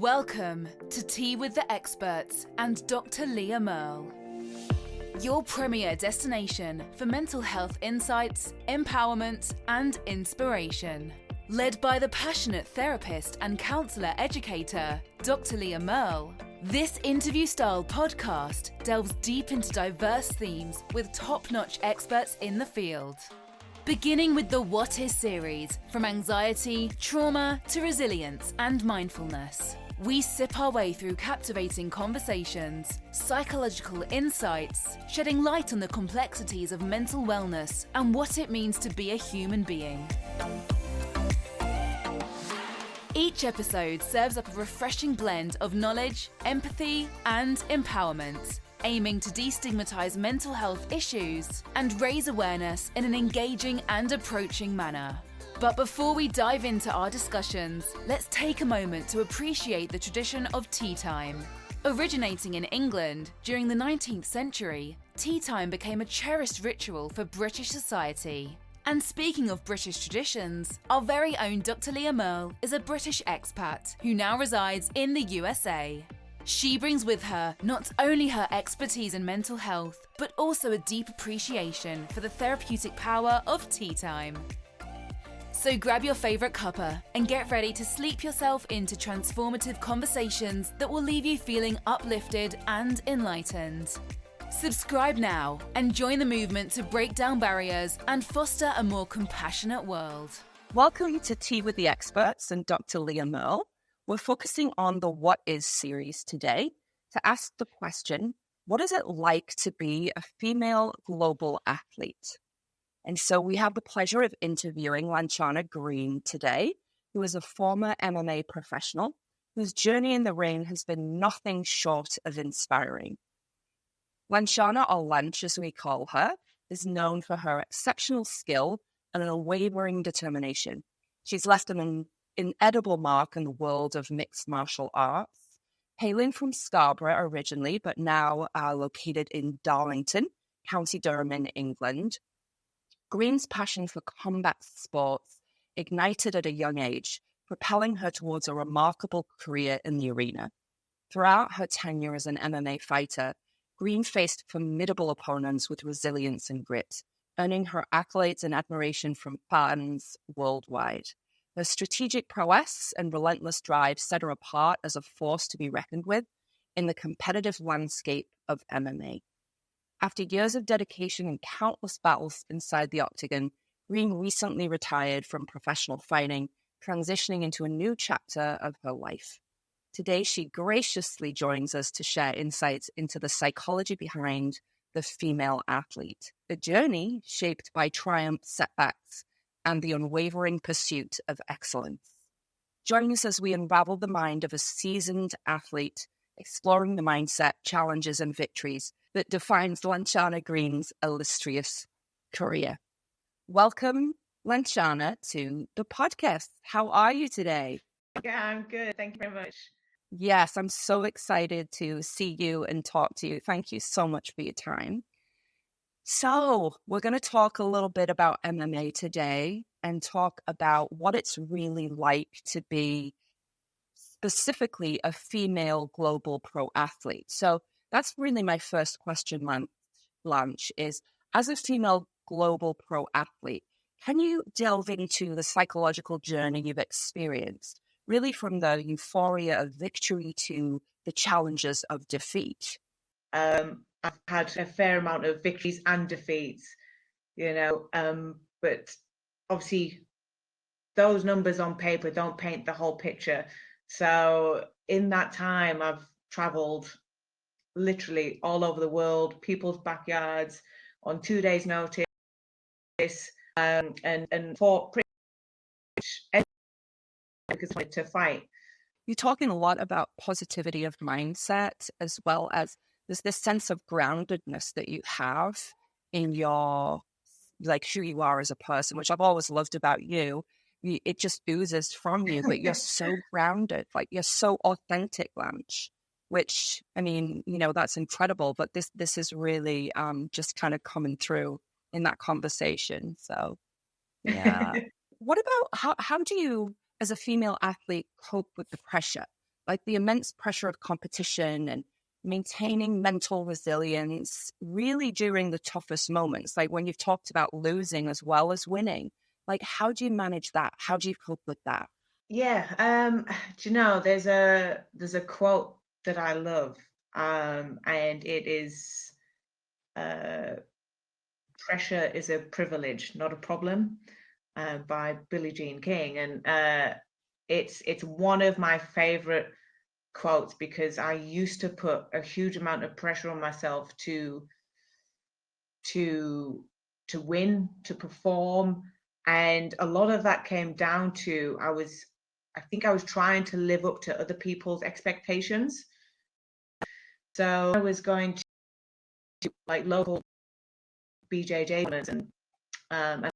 Welcome to Tea with the Experts and Dr. Leah Merle, your premier destination for mental health insights, empowerment, and inspiration. Led by the passionate therapist and counselor educator, Dr. Leah Merle, this interview-style podcast delves deep into diverse themes with top-notch experts in the field. Beginning with the What Is series, from anxiety, trauma to resilience and mindfulness. We sip our way through captivating conversations, psychological insights, shedding light on the complexities of mental wellness and what it means to be a human being. Each episode serves up a refreshing blend of knowledge, empathy, and empowerment, aiming to destigmatize mental health issues and raise awareness in an engaging and approaching manner. But before we dive into our discussions, let's take a moment to appreciate the tradition of tea time. Originating in England during the 19th century, tea time became a cherished ritual for British society. And speaking of British traditions, our very own Dr. Leah Merle is a British expat who now resides in the USA. She brings with her not only her expertise in mental health, but also a deep appreciation for the therapeutic power of tea time. So grab your favourite cuppa and get ready to sleep yourself into transformative conversations that will leave you feeling uplifted and enlightened. Subscribe now and join the movement to break down barriers and foster a more compassionate world. Welcome to Tea with the Experts and Dr. Leah Merle. We're focusing on the What Is series today to ask the question, what is it like to be a female global athlete? And so we have the pleasure of interviewing Lanchana Green today, who is a former MMA professional whose journey in the ring has been nothing short of inspiring. Lanchana, or Lanch as we call her, is known for her exceptional skill and an unwavering determination. She's left an inedible mark in the world of mixed martial arts, hailing from Scarborough originally, but now located in Darlington, County Durham in England. Green's passion for combat sports ignited at a young age, propelling her towards a remarkable career in the arena. Throughout her tenure as an MMA fighter, Green faced formidable opponents with resilience and grit, earning her accolades and admiration from fans worldwide. Her strategic prowess and relentless drive set her apart as a force to be reckoned with in the competitive landscape of MMA. After years of dedication and countless battles inside the octagon, Green recently retired from professional fighting, transitioning into a new chapter of her life. Today, she graciously joins us to share insights into the psychology behind the female athlete, a journey shaped by triumph, setbacks, and the unwavering pursuit of excellence. Join us as we unravel the mind of a seasoned athlete, exploring the mindset, challenges, and victories that defines Lanchana Green's illustrious career. Welcome, Lanchana, to the podcast. How are you today? Yeah, I'm good. Thank you very much. Yes, I'm so excited to see you and talk to you. Thank you so much for your time. So we're going to talk a little bit about MMA today and talk about what it's really like to be specifically a female global pro athlete. So that's really my first question, Lanch, is as a female global pro athlete, can you delve into the psychological journey you've experienced, really from the euphoria of victory to the challenges of defeat? I've had a fair amount of victories and defeats, but obviously those numbers on paper don't paint the whole picture. So in that time, I've traveled literally all over the world, people's backyards on 2 days' notice, and fought pretty much because I wanted to fight. You're talking a lot about positivity of mindset, as well as there's this sense of groundedness that you have in your, like, who you are as a person, which I've always loved about you. It just oozes from you, but you're so grounded, like you're so authentic, Lanch, which, I mean, that's incredible, but this is really just kind of coming through in that conversation. So, yeah. What about, how do you, as a female athlete, cope with the pressure? like the immense pressure of competition and maintaining mental resilience really during the toughest moments, like when you've talked about losing as well as winning. Like, how do you manage that? How do you cope with that? Yeah, do you know, there's a quote that I love, and it is, uh, "Pressure is a privilege, not a problem," by Billie Jean King, and it's one of my favorite quotes because I used to put a huge amount of pressure on myself to to win, to perform, and a lot of that came down to I think I was trying to live up to other people's expectations. So I was going to like local BJJ tournaments and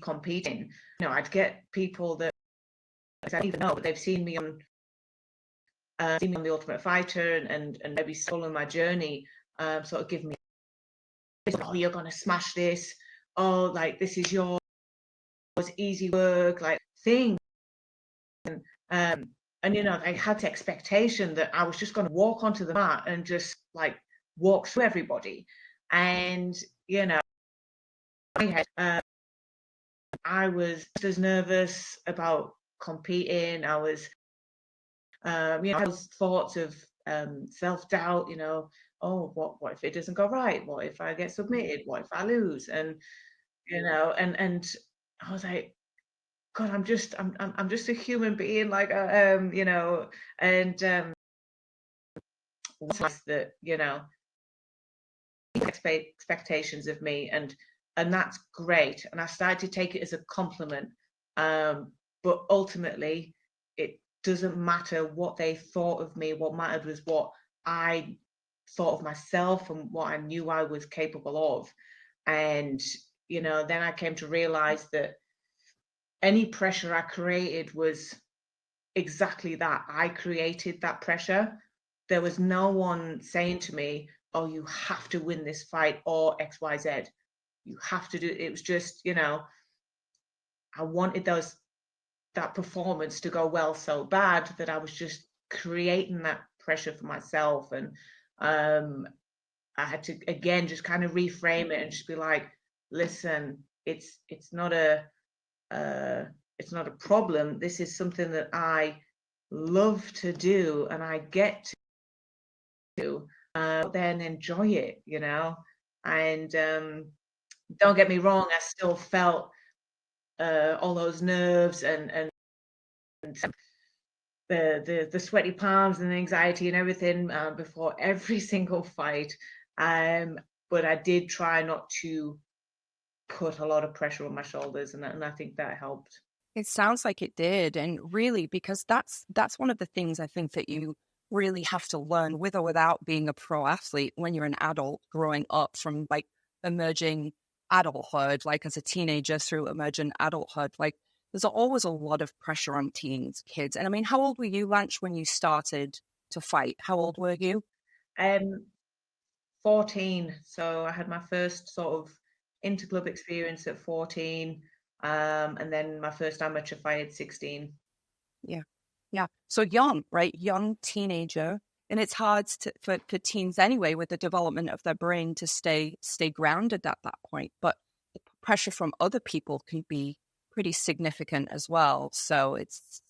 competing. I'd get people that I don't even know, but they've seen me on The Ultimate Fighter and maybe following my journey, sort of give me, oh, you're gonna smash this. Oh, like this is yours, easy work, like thing. Um, and I had the expectation that I was just going to walk onto the mat and just like walk through everybody. And I was just as nervous about competing. I was, I was thoughts of self-doubt. Oh, what if it doesn't go right? What if I get submitted? What if I lose? And and I was like, God, I'm just a human being, like and nice that expectations of me, and that's great. And I started to take it as a compliment. But ultimately, it doesn't matter what they thought of me. What mattered was what I thought of myself and what I knew I was capable of. And then I came to realize that any pressure I created was exactly that. I created that pressure. There was no one saying to me, oh, you have to win this fight or XYZ. You have to do it. It was just, I wanted that performance to go well so bad that I was just creating that pressure for myself. And I had to again just kind of reframe it and just be like, listen, it's not a it's not a problem. This is something that I love to do and I get to do, then enjoy it, And don't get me wrong, I still felt all those nerves and the sweaty palms and the anxiety and everything before every single fight. But I did try not to put a lot of pressure on my shoulders, and I think that helped. It sounds like it did. And really, because that's one of the things I think that you really have to learn with or without being a pro athlete when you're an adult growing up from like emerging adulthood, like as a teenager through emerging adulthood. Like there's always a lot of pressure on teens, kids. And I mean, how old were you, Lanch, when you started to fight? How old were you? Um, 14. So I had my first sort of interclub experience at 14. And then my first amateur fight at 16. Yeah. Yeah. So young, right? Young teenager. And it's hard for teens anyway with the development of their brain to stay grounded at that point. But the pressure from other people can be pretty significant as well. So it's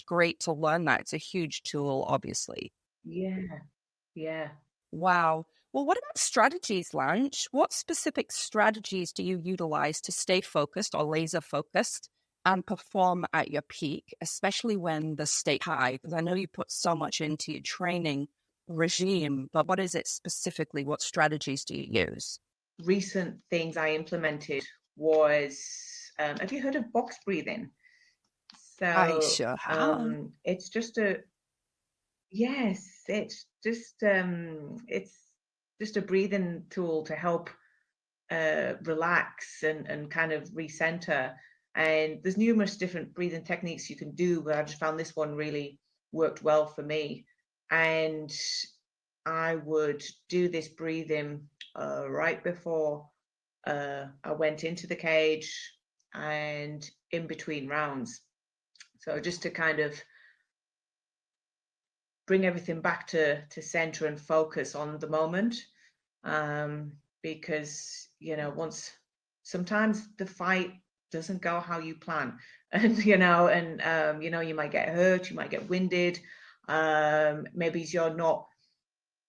great to learn that. It's a huge tool, obviously. Yeah, yeah. Wow. Well, what about strategies, Lanch? What specific strategies do you utilize to stay focused or laser focused and perform at your peak, especially when the stakes high? Because I know you put so much into your training regime, but what is it specifically? What strategies do you use? Recent things I implemented was, have you heard of box breathing? I So sure have. it's just a yes, it's just a breathing tool to help relax and kind of recenter. And there's numerous different breathing techniques you can do, but I just found this one really worked well for me. And I would do this breathing right before I went into the cage and in between rounds. So just to kind of bring everything back to center and focus on the moment. Because, once sometimes the fight doesn't go how you plan, and, you might get hurt, you might get winded. Maybe you're not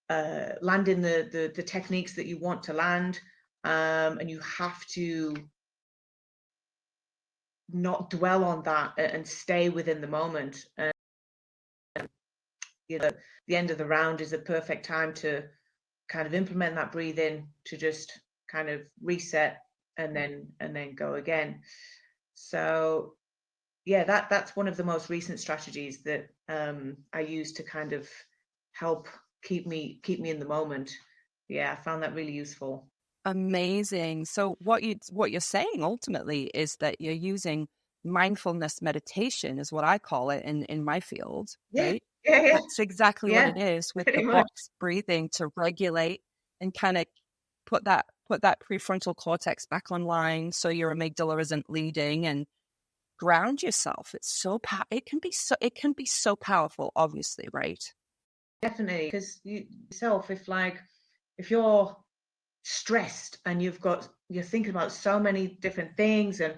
landing the techniques that you want to land. And you have to not dwell on that and stay within the moment. And the end of the round is a perfect time to kind of implement that breathing, to just kind of reset and then go again. So yeah, that's one of the most recent strategies that I use to kind of help keep me in the moment. Yeah, I found that really useful. Amazing. So what you're saying ultimately is that you're using mindfulness meditation, is what I call it in my field, right? Yeah. That's exactly what it is, with the much. box breathing to regulate and kind of put that prefrontal cortex back online so your amygdala isn't leading, and ground yourself. It's it can be so powerful, obviously, right? Definitely, because yourself, if you're stressed and you're thinking about so many different things, and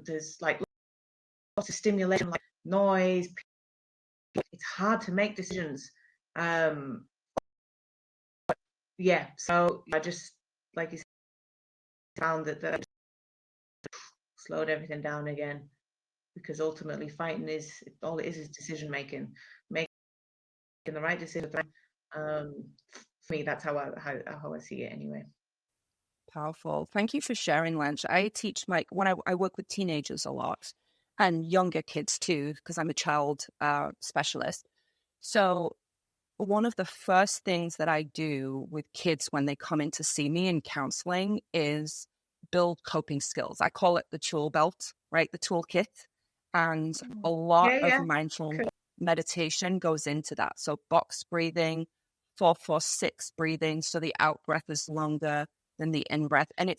there's like lots of stimulation, like noise, it's hard to make decisions. Yeah, so I just, like you said, found that slowed everything down again, because ultimately fighting is all it is decision making the right decision. For me, that's how I see it anyway. Powerful. Thank you for sharing, Lanch. I teach when I work with teenagers a lot, and younger kids too, because I'm a child specialist. So one of the first things that I do with kids when they come in to see me in counseling is build coping skills. I call it the tool belt, right? The toolkit. And a lot of mindful meditation goes into that. So box breathing, 4-4-6 breathing. So the out breath is longer than the in breath. And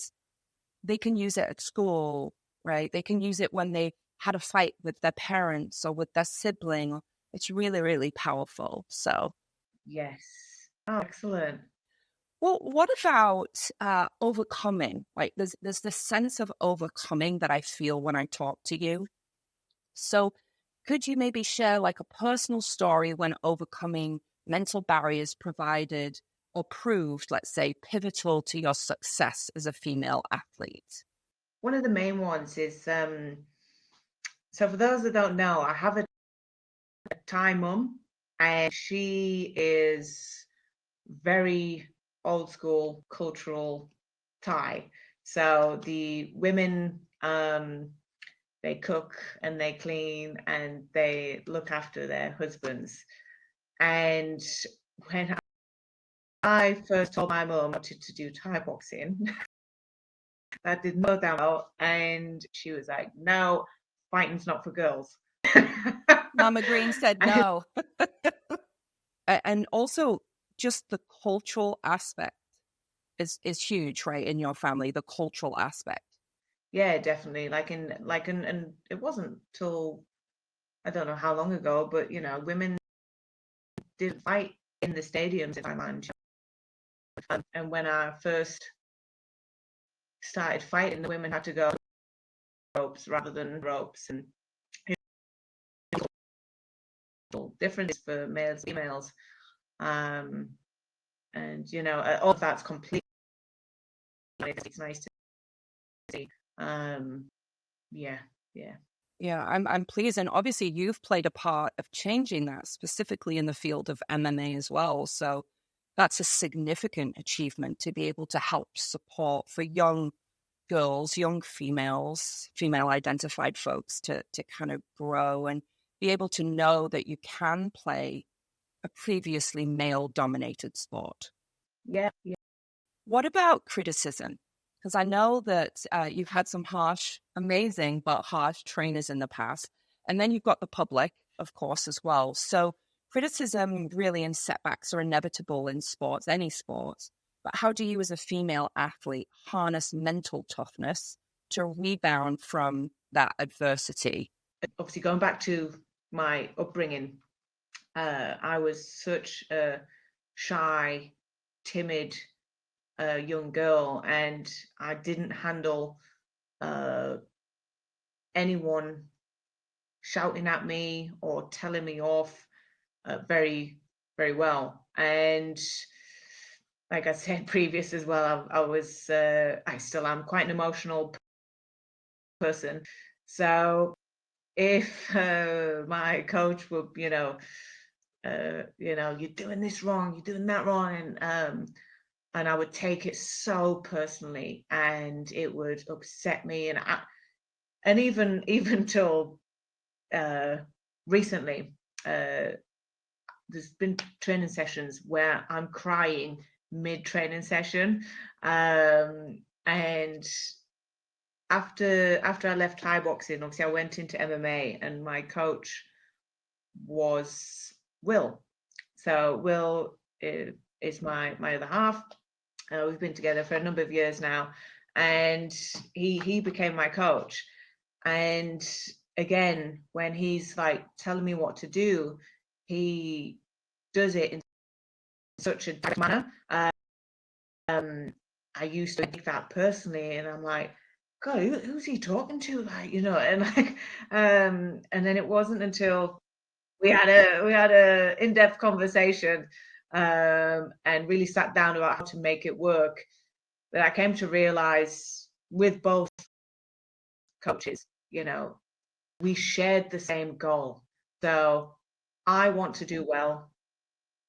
they can use it at school, right? They can use it when they had a fight with their parents or with their sibling. It's really, really powerful. So yes. Oh, excellent. Well, what about overcoming? Like, there's this sense of overcoming that I feel when I talk to you. So could you maybe share like a personal story when overcoming mental barriers provided or proved, let's say, pivotal to your success as a female athlete? One of the main ones is, so for those that don't know, I have a Thai mum, and she is very old school cultural Thai. So the women, they cook and they clean and they look after their husbands. And when I first told my mum to do Thai boxing, that did not go down well, and she was like, "No, fighting's not for girls." Mama Green said no. And also just the cultural aspect is huge, right? In your family, the cultural aspect. Yeah, definitely. And it wasn't till I don't know how long ago, but women didn't fight in the stadiums in Thailand. And when I first started fighting, the women had to go ropes rather than ropes, and difference for males, females, and all of that's completely. It's nice to see. Yeah. Yeah, I'm pleased, and obviously you've played a part of changing that, specifically in the field of MMA as well. So that's a significant achievement to be able to help support for young girls, young females, female identified folks to kind of grow and be able to know that you can play a previously male dominated sport. Yeah. What about criticism? Because I know that you've had some amazing, but harsh trainers in the past. And then you've got the public, of course, as well. So criticism really and setbacks are inevitable in sports, any sports. But how do you as a female athlete harness mental toughness to rebound from that adversity? Obviously, going back to my upbringing, I was such a shy, timid young girl, and I didn't handle anyone shouting at me or telling me off very, very well. And like I said previous as well, I still am quite an emotional person. So if my coach would, you're doing this wrong, you're doing that wrong, and I would take it so personally, and it would upset me, and even till recently, there's been training sessions where I'm crying mid-training session, and after I left Thai boxing, obviously I went into MMA, and my coach was Will. So Will is my other half. We've been together for a number of years now, and he became my coach. And again, when he's like telling me what to do, he does it in such a direct manner. I used to take that personally, and I'm like, God, who's he talking to? Like, and like, and then it wasn't until we had a in-depth conversation, and really sat down about how to make it work, that I came to realize with both coaches, we shared the same goal. So I want to do well.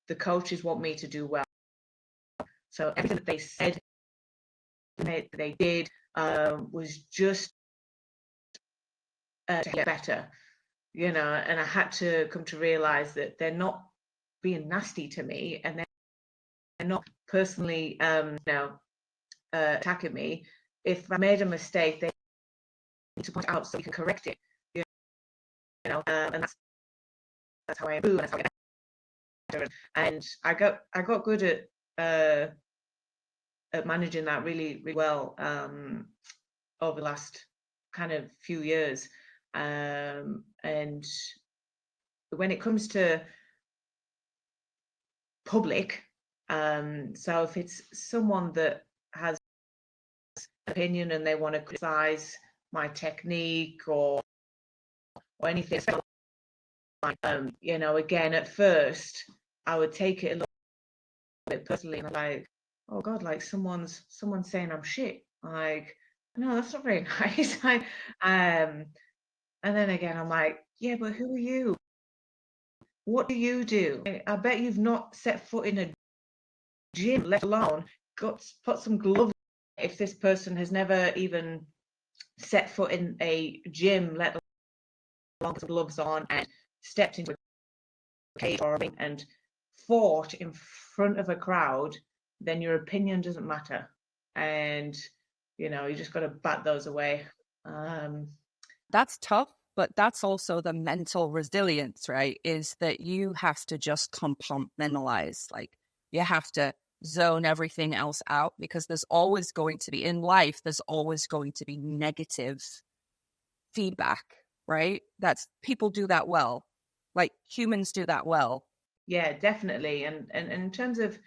The coaches want me to do well. So everything that they said, they did, was just to get better, and I had to come to realize that they're not being nasty to me, and they're not personally, attacking me. If I made a mistake, they need to point out so we can correct it, and that's how I improve, and that's how I get better. And I got good at managing that really, really well over the last kind of few years. And when it comes to public, so if it's someone that has an opinion and they want to criticize my technique or anything, again, at first I would take it a little bit personally, and I'm like, oh God, like someone's saying I'm shit. Like, no, that's not very nice. And then again, I'm like, yeah, but who are you? What do you do? I bet you've not set foot in a gym, let alone put some gloves. If this person has never even set foot in a gym, let alone put gloves on, and stepped into a cage or a ring and fought in front of a crowd, then your opinion doesn't matter. And you just got to bat those away. That's tough, but that's also the mental resilience, right? Is that you have to just compartmentalize. Like, you have to zone everything else out, because there's always going to be, in life, there's always going to be negative feedback, right? People do that well. Like, humans do that well. Yeah, definitely. And in terms of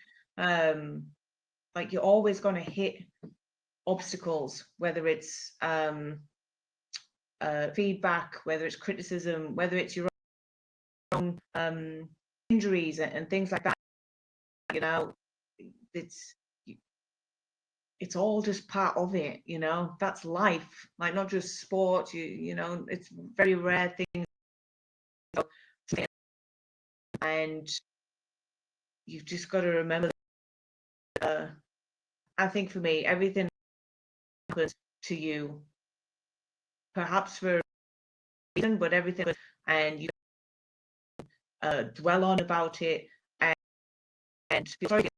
like, you're always going to hit obstacles, whether it's feedback, whether it's criticism, whether it's your own injuries and things like that. It's all just part of it. That's life. Like, not just sport. It's very rare things, and you've just got to remember that, I think for me, everything happens to you, perhaps for a reason, but everything, and you dwell on about it and feel sorry for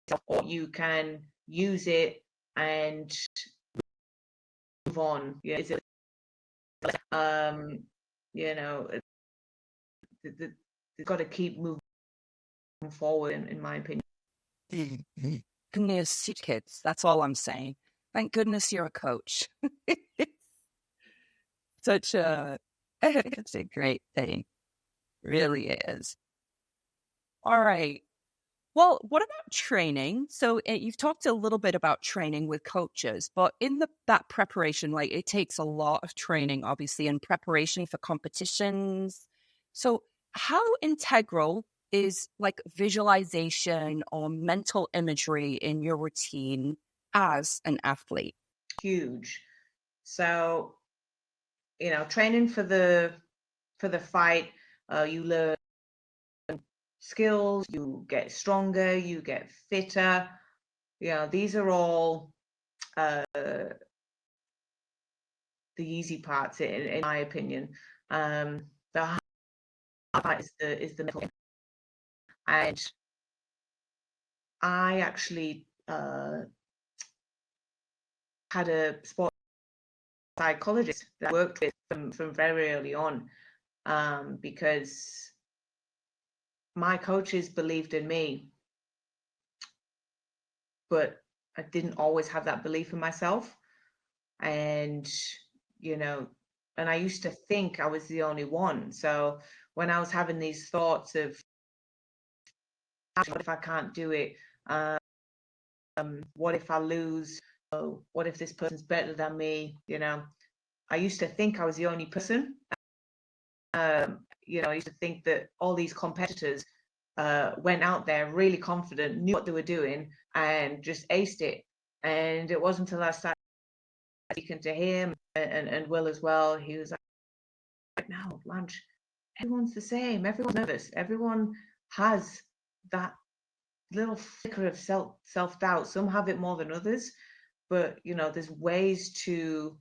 yourself, or you can use it and move on. Yeah, is it? They've got to keep moving forward, in my opinion. Goodness, kids. That's all I'm saying. Thank goodness you're a coach. It's a great thing. Really is. All right. Well, what about training? So you've talked a little bit about training with coaches, but in that preparation, like it takes a lot of training, obviously, in preparation for competitions. So how integral is like visualization or mental imagery in your routine as an athlete? Huge. So, training for the fight, you learn skills, you get stronger, you get fitter. These are all the easy parts in my opinion. The hard part is the mental. And I actually had a sports psychologist that I worked with from very early on, because my coaches believed in me, but I didn't always have that belief in myself. And, you know, and I used to think I was the only one. So when I was having these thoughts of, what if I can't do it? What if I lose? Oh, what if this person's better than me? I used to think I was the only person. I used to think that all these competitors went out there really confident, knew what they were doing, and just aced it. And it wasn't until I started speaking to him and Will as well. He was like, no, Lanch, everyone's the same. Everyone's nervous. Everyone has that little flicker of self-doubt. Some have it more than others, but there's ways to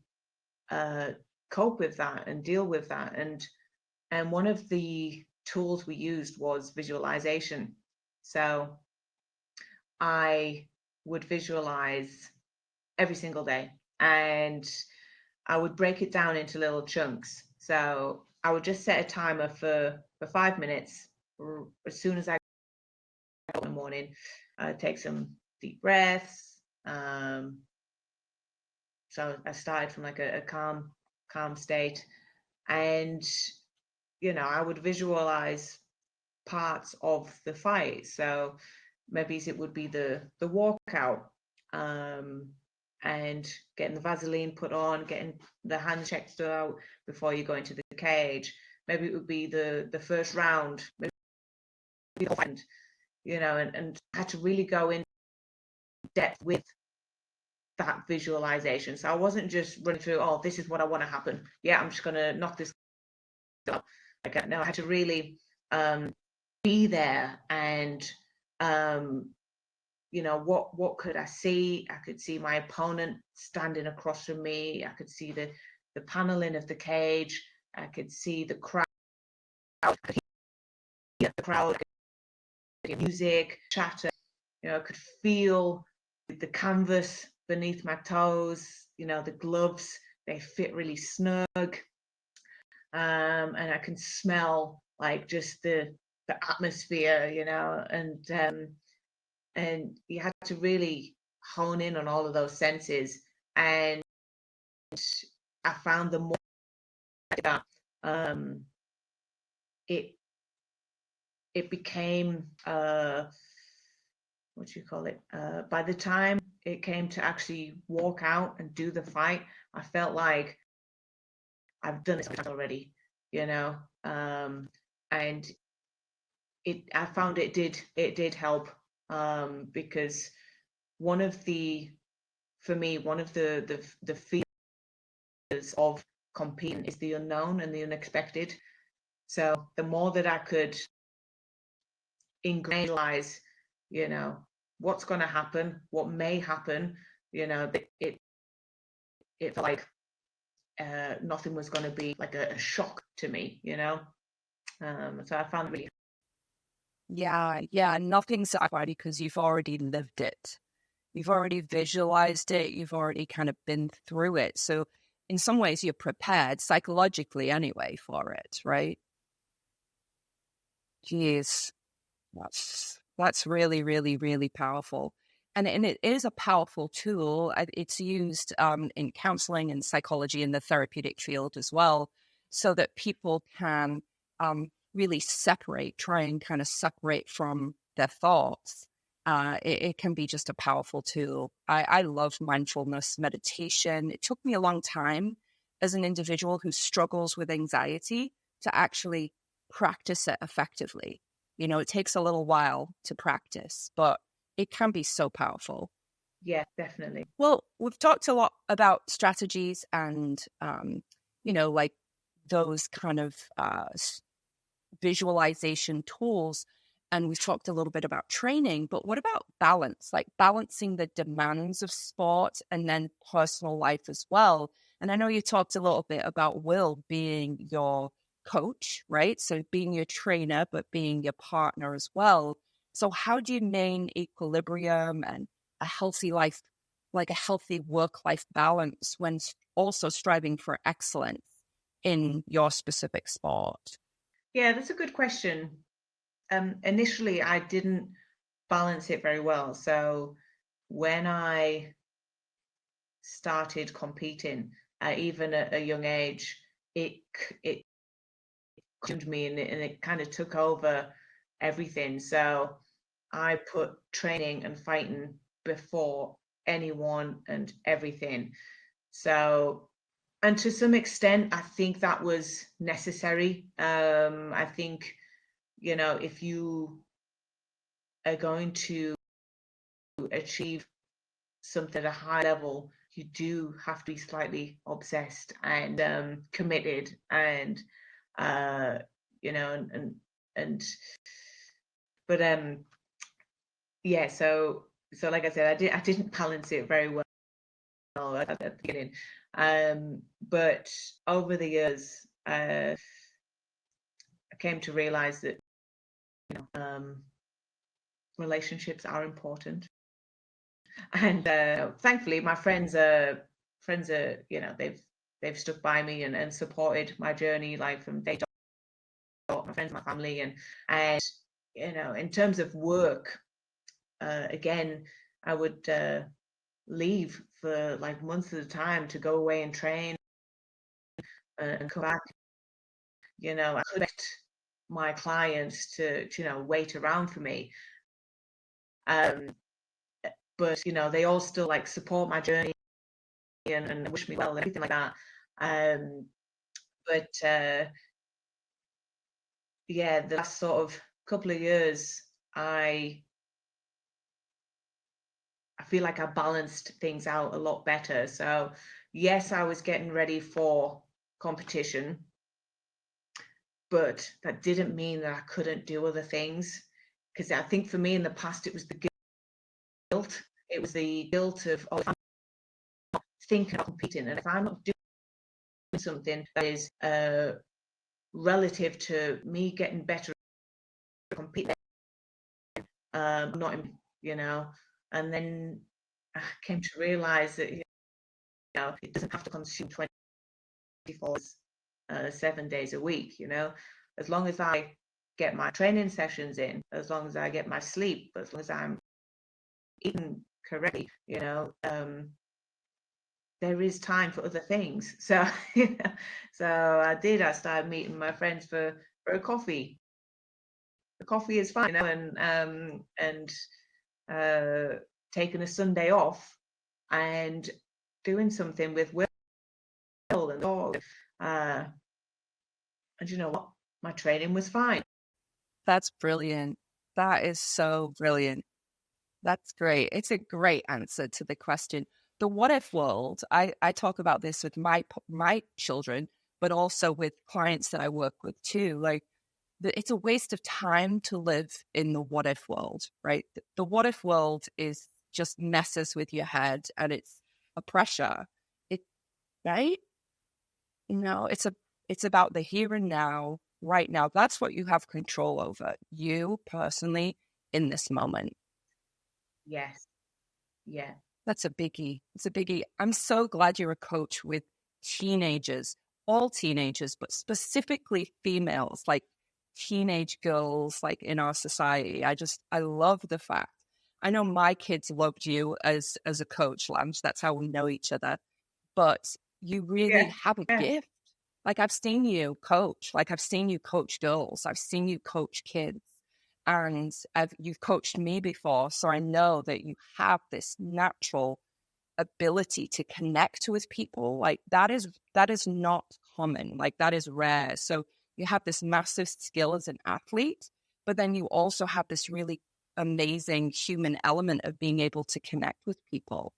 cope with that and deal with that. And one of the tools we used was visualization. So I would visualize every single day, and I would break it down into little chunks. So I would just set a timer for 5 minutes. As soon as I got in the morning, take some deep breaths. So I started from like a calm state, and I would visualize parts of the fight. So maybe it would be the walkout, and getting the Vaseline put on, getting the hand checked out before you go into the cage. Maybe it would be the first round, maybe and I had to really go in depth with that visualization. So I wasn't just running through, oh, this is what I want to happen. Yeah, I'm just going to knock this up. Like, no, I had to really be there and what could I see? I could see my opponent standing across from me. I could see the paneling of the cage. I could see the crowd. I could hear the crowd, I could hear music, chatter. I could feel the canvas beneath my toes. The gloves, they fit really snug. And I can smell like just the atmosphere, and you had to really hone in on all of those senses. And I found the more that it became what do you call it? By the time it came to actually walk out and do the fight, I felt like I've done this already, and I found it did help, because one of the fears of competing is the unknown and the unexpected. So the more that I could ingrain, what's going to happen, what may happen, it felt like nothing was going to be like a shock to me, so I found it really. Yeah, nothing's already because you've already lived it. You've already visualized it. You've already kind of been through it. So in some ways, you're prepared psychologically anyway for it, right? Jeez, that's really, really, really powerful. And it is a powerful tool. It's used in counseling and psychology in the therapeutic field as well, so that people can really try and kind of separate from their thoughts, it can be just a powerful tool. I love mindfulness meditation. It took me a long time as an individual who struggles with anxiety to actually practice it effectively. It takes a little while to practice, but it can be so powerful. Yeah, definitely. Well, we've talked a lot about strategies and, like those kind of visualization tools. And we've talked a little bit about training, but what about balance? Like balancing the demands of sport and then personal life as well. And I know you talked a little bit about Will being your coach, right? So being your trainer, but being your partner as well. So how do you maintain equilibrium and a healthy life, like a healthy work-life balance when also striving for excellence in your specific sport? Yeah, that's a good question. Initially, I didn't balance it very well. So when I started competing, even at a young age, it consumed me, and it kind of took over everything. So I put training and fighting before anyone and everything. So, and to some extent, I think that was necessary. I think, if you are going to achieve something at a high level, you do have to be slightly obsessed and committed, and and but yeah. So like I said, I didn't balance it very well at the beginning, but over the years, I came to realize that relationships are important. And thankfully my friends are they've stuck by me and supported my journey, like from day dot, my friends, my family, and in terms of work, again, I would leave for like months at a time to go away and train and come back. I could expect my clients to wait around for me, but they all still like support my journey and wish me well and everything like that. But yeah, the last sort of couple of years, I feel like I balanced things out a lot better. So yes, I was getting ready for competition, but that didn't mean that I couldn't do other things. Because I think for me in the past, it was the guilt. It was the guilt of, oh, if I'm not thinking about competing, and if I'm not doing something that is relative to me getting better at competing, not in, and then I came to realize that it doesn't have to consume 24 7 days a week. As long as I get my training sessions in, as long as I get my sleep, as long as I'm eating correctly, there is time for other things. So I started meeting my friends for a coffee. The coffee is fine, and taking a Sunday off and doing something with Will and dog. And you know what? My training was fine. That's brilliant. That is so brilliant. That's great. It's a great answer to the question. The what if world, I talk about this with my children, but also with clients that I work with too. Like, it's a waste of time to live in the what if world, right? The what if world is just messes with your head, and it's a pressure. Right? It's about the here and now, right now. That's what you have control over, you personally, in this moment. Yes. Yeah. That's a biggie. It's a biggie. I'm so glad you're a coach with teenagers, all teenagers, but specifically females, like teenage girls, like in our society. I love the fact. I know my kids loved you as a coach, Lance. That's how we know each other. But you really have a gift. Like I've seen you coach, like I've seen you coach girls, I've seen you coach kids, and you've coached me before. So I know that you have this natural ability to connect with people. Like that is not common. Like that is rare. So you have this massive skill as an athlete, but then you also have this really amazing human element of being able to connect with people.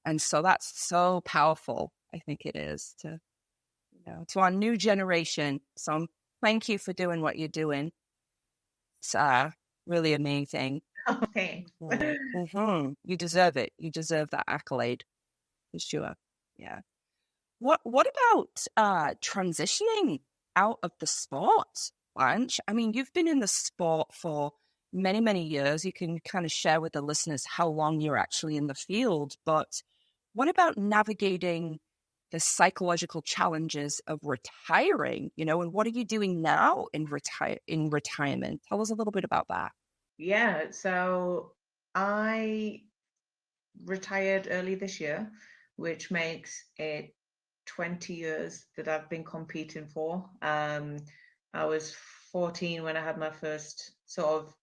And so that's so powerful. I think it is to our new generation. So thank you for doing what you're doing. It's really amazing. Oh, thanks. Mm-hmm. You deserve it. You deserve that accolade for sure. Yeah. What about transitioning out of the sport, Blanche? I mean, you've been in the sport for many, many years. You can kind of share with the listeners how long you're actually in the field, but what about navigating the psychological challenges of retiring, and what are you doing now in retirement? Tell us a little bit about that. Yeah, so I retired early this year, which makes it 20 years that I've been competing for. I was 14 when I had my first sort of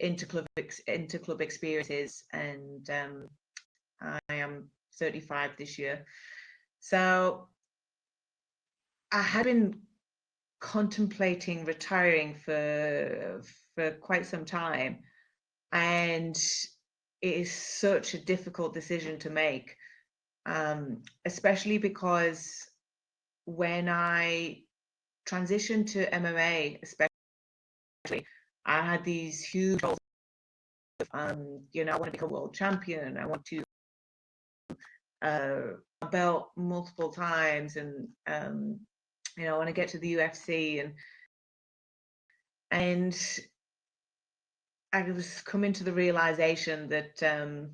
interclub experiences, and I am 35 this year. So I had been contemplating retiring for quite some time, and it is such a difficult decision to make, especially because when I transitioned to MMA, especially, I had these huge goals. I want to become world champion. I want to belt multiple times, and I want to get to the UFC, and I was coming to the realization that I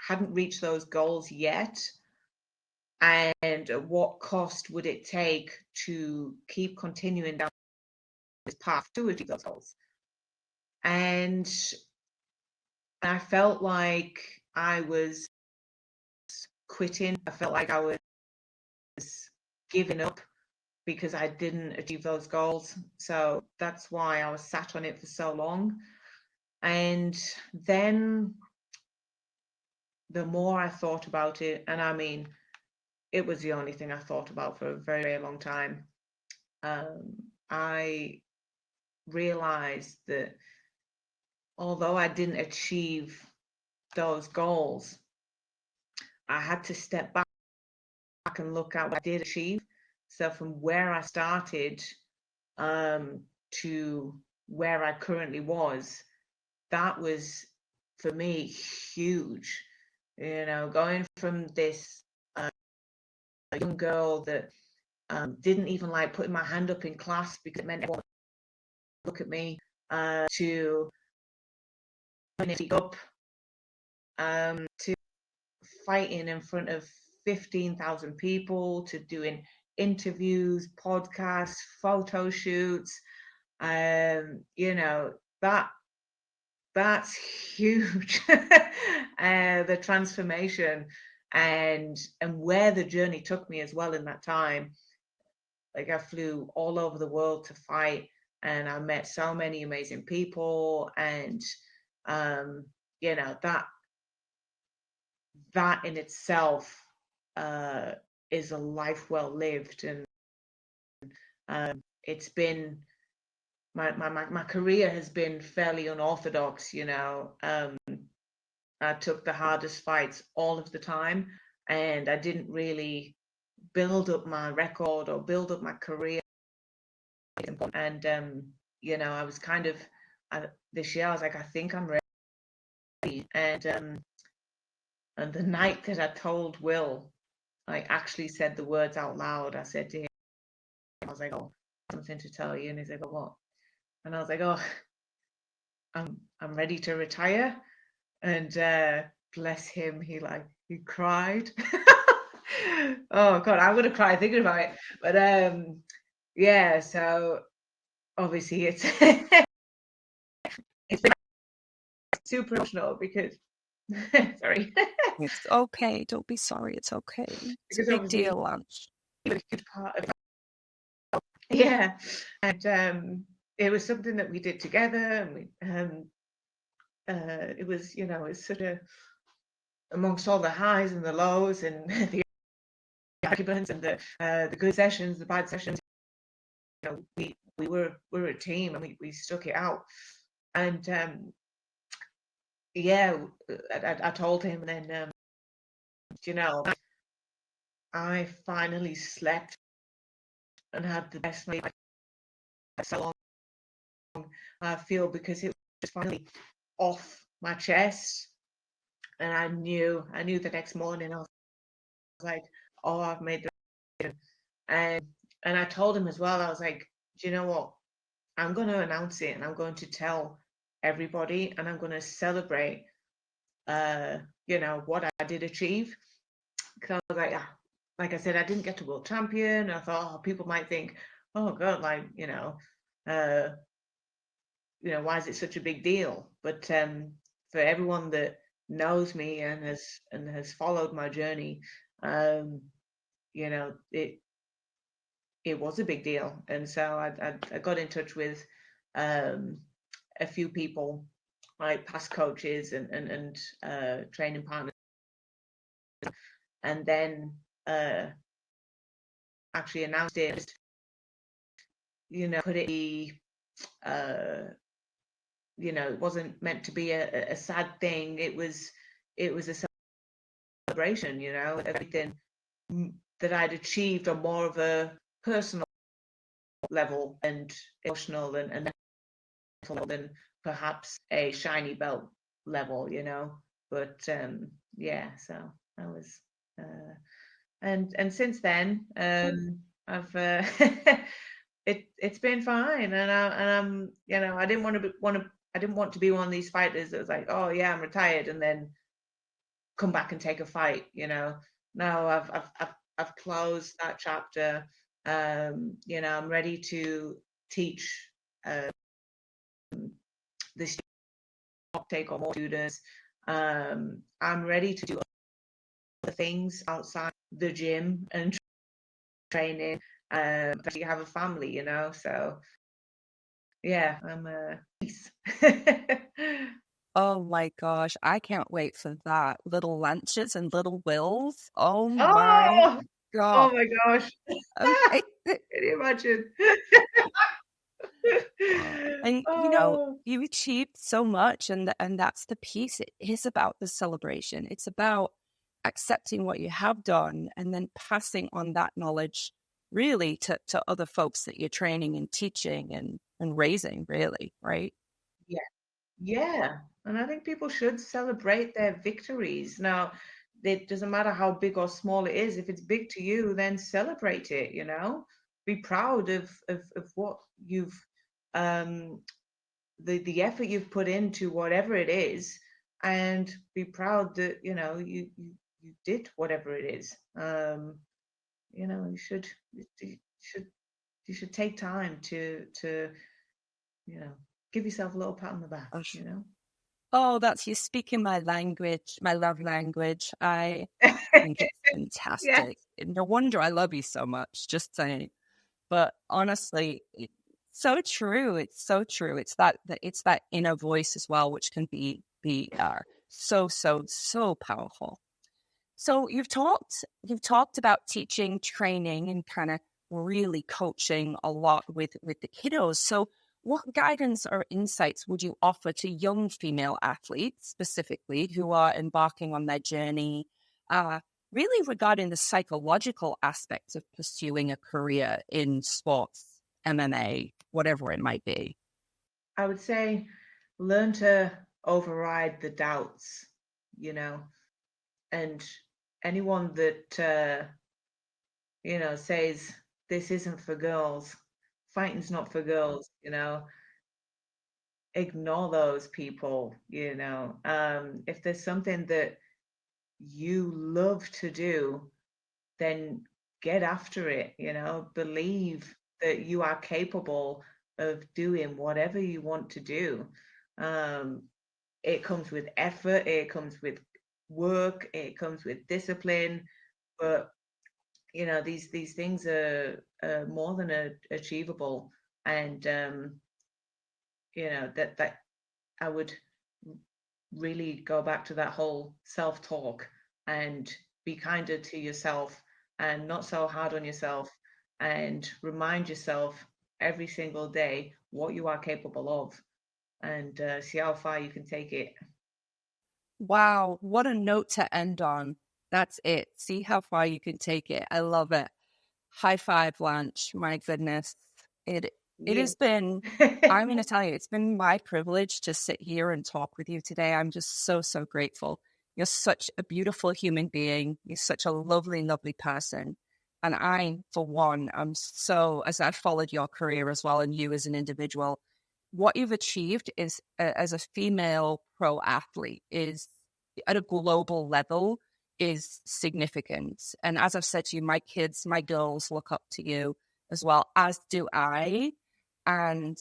hadn't reached those goals yet, and at what cost would it take to keep continuing down this path to achieve those goals? And I felt like I was quitting. I felt like I was giving up because I didn't achieve those goals. So that's why I was sat on it for so long. And then the more I thought about it, and I mean, it was the only thing I thought about for a very, very long time, I realized that although I didn't achieve those goals, I had to step back and look at what I did achieve. So from where I started to where I currently was, that was for me huge. Going from this young girl that didn't even like putting my hand up in class because it meant everyone would look at me, to putting up, to fighting in front of 15,000 people, to doing interviews, podcasts, photo shoots. That's huge. The transformation and where the journey took me as well in that time. Like I flew all over the world to fight, and I met so many amazing people, and that in itself is a life well lived. And it's been my career has been fairly unorthodox. I took the hardest fights all of the time, and I didn't really build up my record or build up my career. And I was kind of this year I was like, I think I'm ready. And the night that I told Will, I actually said the words out loud. I said to him, I was like, oh, something to tell you. And he's like, oh, what? And I was like, oh, I'm ready to retire. And bless him, he cried. Oh God, I'm gonna cry thinking about it. But yeah, so obviously it's it's been super emotional because sorry. It's okay. Don't be sorry. It's okay. It's a big deal, Lance. a huge part of yeah. And it was something that we did together, and it was, it's such a, amongst all the highs and the lows and the arguments and the good sessions, the bad sessions, we were a team, and we stuck it out. And yeah, I told him, and then I finally slept and had the best night so long. I feel, because it was just finally off my chest, and I knew the next morning. I was like, oh, I've made the decision. And I told him as well, I was like, do you know what? I'm going to announce it, and I'm going to tell everybody, and I'm going to celebrate, what I did achieve. Because I was like I said, I didn't get to world champion. I thought, oh, people might think, oh God, like, why is it such a big deal? But for everyone that knows me and has followed my journey, it was a big deal. And so I got in touch with a few people, like past coaches and training partners, and then actually announced it. Could it be, it wasn't meant to be a sad thing. It was a celebration, everything that I'd achieved on more of a personal level and emotional and mental than perhaps a shiny belt level, But yeah, so I was, and since then, I've it's been fine, and I'm, I didn't want to be one of these fighters that was like, oh yeah, I'm retired, and then come back and take a fight. No, I've closed that chapter. I'm ready to teach this, take on more students. I'm ready to do other things outside the gym and training. Actually have a family, so yeah, I'm peace. Oh my gosh, I can't wait for that. Little lunches and little wills. Oh my Oh, God. oh my gosh. Okay. Can you imagine? And Oh, you achieved so much, and that's the piece. It is about the celebration. It's about accepting what you have done and then passing on that knowledge really to other folks that you're training and teaching and raising, really, right? yeah. Yeah. And I think people should celebrate their victories. Now, it doesn't matter how big or small it is. If it's big to you, then celebrate it, Be proud of what you've the effort you've put into whatever it is, and be proud that, you did whatever it is. You should you should take time to give yourself a little pat on the back, Oh, that's you speaking my language, my love language. I think it's Yeah. fantastic. No wonder I love you so much, just saying. But honestly, it's so true. It's so true. It's that inner voice as well, which can be so powerful. So you've talked about teaching, training, and kind of really coaching a lot with the kiddos. So what guidance or insights would you offer to young female athletes specifically who are embarking on their journey, really regarding the psychological aspects of pursuing a career in sports, MMA, whatever it might be? I would say learn to override the doubts, and anyone that, says this isn't for girls, fighting's not for girls, ignore those people, if there's something that you love to do, then get after it, believe that you are capable of doing whatever you want to do. It comes with effort, it comes with work, it comes with discipline, but these things are more than achievable. And that I would really go back to that whole self-talk and be kinder to yourself and not so hard on yourself, and remind yourself every single day what you are capable of, and see how far you can take it. Wow, what a note to end on. That's it. See how far you can take it. I love it. High five, Blanche. My goodness. It Yeah. has been, I'm going to tell you, it's been my privilege to sit here and talk with you today. I'm just so, so grateful. You're such a beautiful human being. You're such a lovely, lovely person. And I, for one, am so, as I've followed your career as well and you as an individual, what you've achieved is as a female pro athlete is at a global level is significant. And as I've said to you, my kids, my girls look up to you as well, as do I. And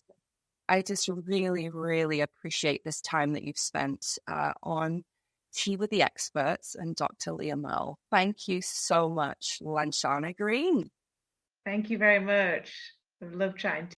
I just really, really appreciate this time that you've spent on Tea with the Experts and Dr. Leah Merle. Thank you so much, Lanchana Green. Thank you very much. I've loved chatting to